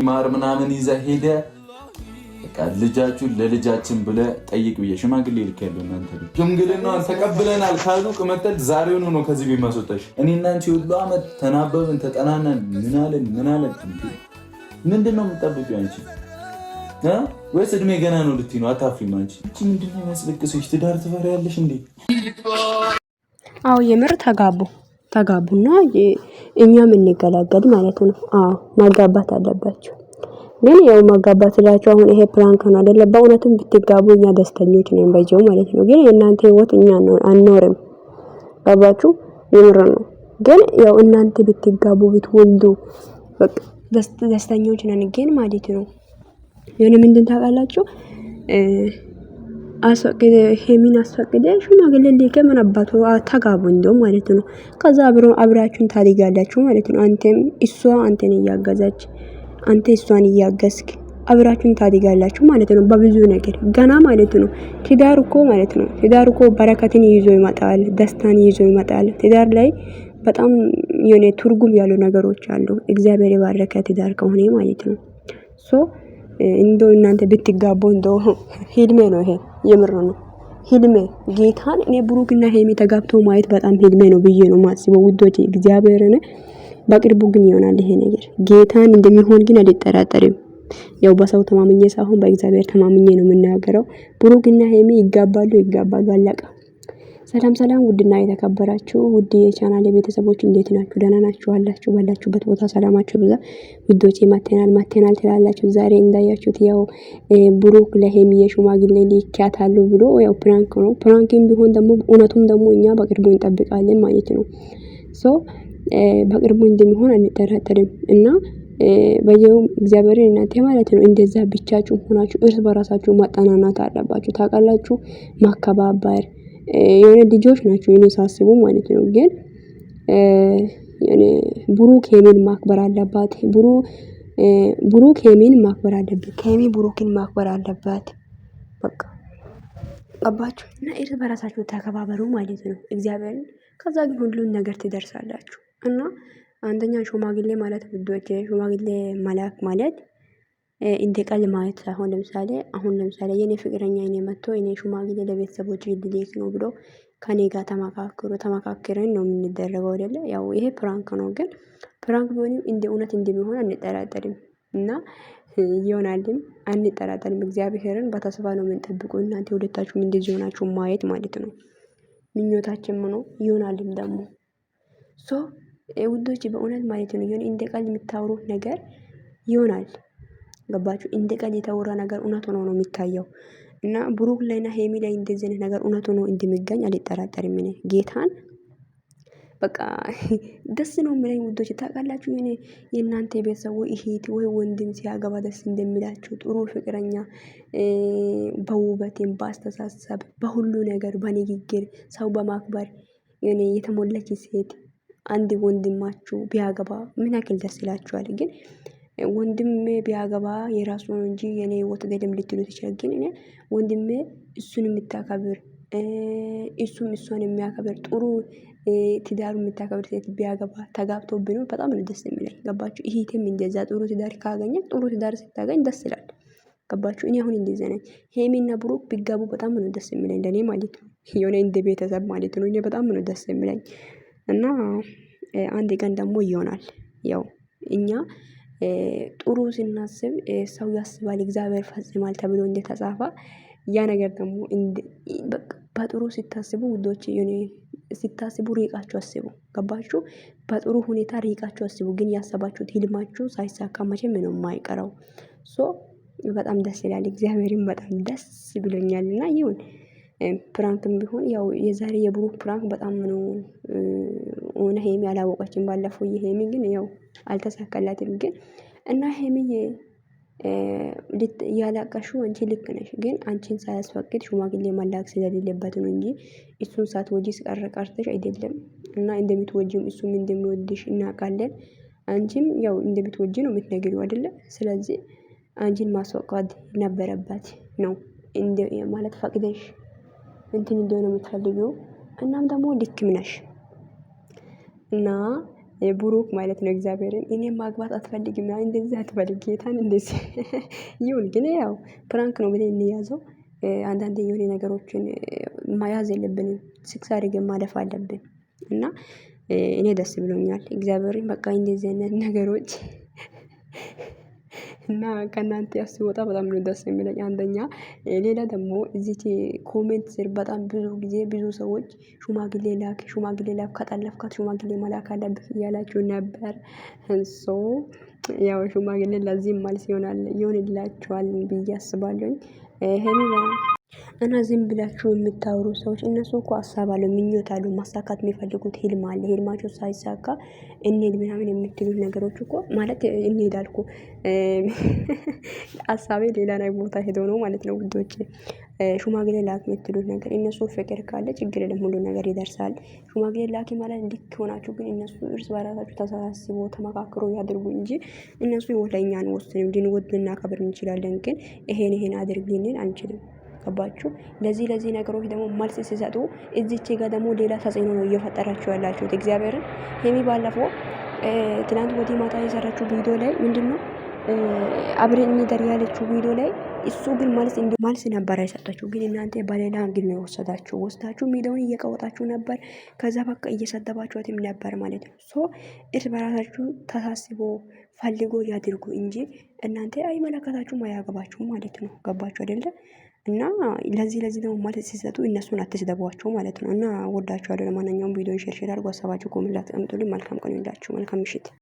ማር ምናምን ይዘህ ሄደህ በቃ ልጃችሁን ለልጃችን ብለህ ጠይቅ ብዬ ሽማግሌ ልኬያለሁ። እናንተ ሽምግልናውን ተቀብለናል ካሉ ቅመጠል ዛሬውኑ ነው ከዚህ ቤት ማስወጣሽ። እኔ እና አንቺ ሁሉ ዓመት ተናበብን፣ ተጠናናን፣ ምን አለን ምንድን ነው የምጠብቂው አንቺ? ወይስ እድሜ ገና ነው ልትይ ነው? አታፍሪም አንቺ? እቺ ምንድን ነው የሚያስለቅስሽ? ትዳር ትፈሪያለሽ እንዴ? አዎ የምር ተጋቡና እኛም እንገላገል ማለት ነው። አዎ ማጋባት አለባቸው። ግን ያው ማጋባት ስላችሁ አሁን ይሄ ፕራንክ ነው አይደለ? በእውነትም ብትጋቡ እኛ ደስተኞች ነን በዚያው ማለት ነው። ግን እናንተ ህይወት እኛ አንኖርም። ገባችሁ? የምር ነው። ግን ያው እናንተ ብትጋቡ ብትወልዱ በቃ ደስተኞች ነን ግን ማለት ነው። የሆነ ምንድን ታውቃላችሁ? ሄሚን አስፈቅደ ሽማግሌ ልከ ምን አባቱ ተጋቡ እንደው ማለት ነው። ከዛ አብራችሁን ታድጋላችሁ ማለት ነው። አንተም እሷ አንተን እያገዛች አንተ እሷን እያገዝክ አብራችሁን ታድጋላችሁ ማለት ነው። በብዙ ነገር ገና ማለት ነው። ትዳር እኮ ማለት ነው። ትዳር እኮ በረከትን ይዞ ይመጣል፣ ደስታን ይዞ ይመጣል። ትዳር ላይ በጣም የሆነ ትርጉም ያሉ ነገሮች አሉ። እግዚአብሔር የባረከ ትዳር ከሆነ ማለት ነው። እንደው እናንተ ብትጋቡ እንደው ህልሜ ነው ይሄ፣ የምር ነው ህልሜ። ጌታን እኔ ብሩክና ሄሚ ተጋብተው ማየት በጣም ህልሜ ነው ብዬ ነው ማስበው ውዶቼ። እግዚአብሔርን በቅርቡ ግን ይሆናል ይሄ ነገር። ጌታን እንደሚሆን ግን አልጠራጠርም። ያው በሰው ተማምኜ ሳይሆን በእግዚአብሔር ተማምኜ ነው የምናገረው። ብሩክና ሄሚ ይጋባሉ አለቀ። ሰላም ውድና የተከበራችሁ ውድ የቻናሌ ቤተሰቦች እንዴት ናችሁ? ደህና ናችሁ አላችሁ? ባላችሁበት ቦታ ሰላማችሁ ብዛ። ውዶቼ ማቴናል ትላላችሁ። ዛሬ እንዳያችሁት ያው ብሩክ ለሄሚ የሽማግሌ ልኪያታሉ ብሎ ያው ፕራንክ ነው። ፕራንክም ቢሆን ደግሞ እውነቱም ደግሞ እኛ በቅርቡ እንጠብቃለን ማለት ነው። በቅርቡ እንደሚሆን አንጠራጠርም እና በየውም እግዚአብሔር እናንተ ማለት ነው እንደዛ ብቻችሁ ሆናችሁ እርስ በራሳችሁ ማጠናናት አለባችሁ። ታውቃላችሁ ማከባበር የሆነ ልጆች ናቸው ሳስቡ ማለት ነው። ግን የኔ ብሩክ ሄሚን ማክበር አለባት። ብሩክ ሄሚን ማክበር አለበት። ሄሚ ብሩክን ማክበር አለባት። በቃ ገባችሁ? እና እርስ በራሳችሁ ተከባበሩ ማለት ነው እግዚአብሔርን። ከዛ ግን ሁሉን ነገር ትደርሳላችሁ። እና አንደኛ ሽማግሌ ማለት ውዶቼ ሽማግሌ መላክ ማለት እንደ ቀል ማለት ሳይሆን ለምሳሌ የኔ ፍቅረኛ እኔ መጥቶ እኔ ሽማግሌ ለቤተሰቦች ልልክ ነው ብሎ ከኔ ጋር ተመካክረን ነው የምንደረገው አይደለ? ያው ይሄ ፕራንክ ነው። ግን ፕራንክ ቢሆንም እንደ እውነት እንደሚሆን አንጠራጠርም እና ይሆናልም አንጠራጠርም። እግዚአብሔርን በተስፋ ነው የምንጠብቀው። እናንተ ሁለታችሁም እንደዚህ ሆናችሁ ማየት ማለት ነው ምኞታችን ነው። ይሆናልም ደግሞ ውዶች በእውነት ማለት ነው። ይሁን እንደ ቀል የምታወሩት ነገር ይሆናል። ገባችሁ? እንደ ቀል የተወራ ነገር እውነት ሆኖ ነው የሚታየው። እና ብሩክ ላይና ሄሚ ላይ እንደዚህ አይነት ነገር እውነት ሆኖ እንደሚገኝ አልጠራጠርም። እኔ ጌታን በቃ ደስ ነው የሚለኝ ውዶች። ታውቃላችሁ የእናንተ ቤተሰቡ እህት ወይ ወንድም ሲያገባ ደስ እንደሚላችሁ ጥሩ ፍቅረኛ በውበትም በአስተሳሰብ በሁሉ ነገር በንግግር ሰው በማክበር የተሞላች ሴት አንድ ወንድማችሁ ቢያገባ ምን ያክል ደስ ይላችኋል? ግን ወንድሜ ቢያገባ የራሱ ነው እንጂ የኔ ህይወት ገደም ልትሉ ትችላል። ግን እኔ ወንድሜ እሱን የምታከብር እሱም እሷን የሚያከብር ጥሩ ትዳሩ የምታከብር ሴት ቢያገባ ተጋብቶ ቢኖር በጣም ነው ደስ የሚለኝ። ገባችሁ? ይሄም እንደዛ ጥሩ ትዳር ካገኘ ጥሩ ትዳር ስታገኝ ደስ ይላል። ገባችሁ? እኔ አሁን እንደዛ ነኝ። ሄሚና ብሩክ ቢጋቡ በጣም ነው ደስ የሚለኝ ለኔ ማለት ነው። የሆነ እንደ ቤተሰብ ማለት ነው። እኔ በጣም ነው ደስ የሚለኝ እና አንድ ቀን ደግሞ ይሆናል። ያው እኛ ጥሩ ስናስብ ሰው ያስባል እግዚአብሔር ፈጽማል ተብሎ እንደተጻፈ ያ ነገር ደግሞ በጥሩ ሲታስቡ ውዶች ሲታስቡ ሪቃችሁ አስቡ። ገባችሁ? በጥሩ ሁኔታ ሪቃችሁ አስቡ። ግን ያሰባችሁት ህልማችሁ ሳይሳካ መቼም ነው የማይቀረው። በጣም ደስ ይላል። እግዚአብሔርን በጣም ደስ ብሎኛልና ይሁን ፕራንክም ቢሆን ያው የዛሬ የብሩክ ፕራንክ በጣም ነው ሄሚ አላወቀችም። ባለፈው ሄሚ ግን ያው አልተሳካላትም። ግን እና ሄሚዬ ያላቀሹ አንቺ ልክ ነሽ። ግን አንቺን ሳያስፈቅድ ሽማግሌ መላክ ስለሌለበት ነው እንጂ እሱን ሳትወጂ ቀርተሽ አይደለም። እና እንደምትወጂም እሱም እንደሚወድሽ እናውቃለን። አንቺም ያው እንደምትወጂ ነው የምትነግሪው አይደለ? ስለዚህ አንቺን ማስፈቀድ ነበረበት ነው ማለት ፈቅደሽ እንትን እንደሆነ የምትፈልጊው። እናም ደግሞ ልክም ነሽ እና ብሩክ ማለት ነው። እግዚአብሔርን እኔ ማግባት አትፈልግም እንደዚህ አትፈልግ ጌታን እንደዚህ ይሁን። ግን ያው ፕራንክ ነው ብለን እንያዘው። አንዳንዴ የሆነ ነገሮችን መያዝ የለብንም፣ ስክስ አድርገን ማለፍ አለብን። እና እኔ ደስ ብሎኛል እግዚአብሔርን በቃ እንደዚህ አይነት ነገሮች እና ከእናንተ ሲወጣ በጣም ነው ደስ የሚለኝ። አንደኛ ሌላ ደግሞ እዚች ኮሜንት ስር በጣም ብዙ ጊዜ ብዙ ሰዎች ሽማግሌ ላክ ከጠለፍካት ሽማግሌ መላክ አለብህ እያላችሁ ነበር። እንሶ ያው ሽማግሌ ለዚህም መልስ ይሆንላችኋል ብዬ አስባለሁኝ። ሄሚ እና ዝም ብላችሁ የምታወሩ ሰዎች እነሱ እኮ ሀሳብ አለው፣ ምኞት አለው፣ ማሳካት የሚፈልጉት ህልም አለ። ህልማቸው ሳይሳካ እንሂድ ምናምን የምትሉት ነገሮች እኮ ማለት እንሂድ አልኩ ሀሳቤ ሌላ ላይ ቦታ ሄዶ ነው ማለት ነው ውዶች። ሽማግሌ ላክ የምትሉት ነገር እነሱ ፍቅር ካለ ችግር የለም፣ ሁሉ ነገር ይደርሳል። ሽማግሌ ላኪ ማለት ልክ ሆናችሁ ግን እነሱ እርስ በራሳችሁ ተሳስቦ ተመካክሮ ያድርጉ እንጂ እነሱ ወለኛን ወስነው ልንወድ ልናከብር እንችላለን፣ ግን ይሄን አድርግ ልንል አንችልም። ገባችሁ? ለዚህ ነገሮች ደግሞ መልስ ሲሰጡ እዚች ጋር ደግሞ ሌላ ተጽዕኖ ነው እየፈጠራችሁ ያላችሁት። እግዚአብሔርን ሄሚ ባለፈው ትናንት ወዲህ ማታ የሰራችው ቪዲዮ ላይ ምንድነው አብረን እንደር ያለችው ቪዲዮ ላይ እሱ ግን መልስ ነበር የሰጣችሁ፣ ግን እናንተ በሌላ ግን ነው ወስዳችሁ ቪዲዮውን እየቀወጣችሁ ነበር። ከዛ በቃ እየሰደባችሁትም ነበር ማለት ነው። ሶ እርስ በራሳችሁ ተሳስቦ ፈልጎ ያድርጉ እንጂ እናንተ አይመለከታችሁም፣ አያገባችሁም ማለት ነው። ገባችሁ አይደለ? እና ለዚህ ደግሞ ማለት ሲሰጡ እነሱን አትስደቧቸው ማለት ነው። እና ወዳችኋለሁ። ለማንኛውም ቪዲዮን ሼር አድርጉ፣ ሀሳባችሁ ኮሜንት ላይ አስቀምጡልኝ። መልካም ቀን ይሁንላችሁ። መልካም ምሽት።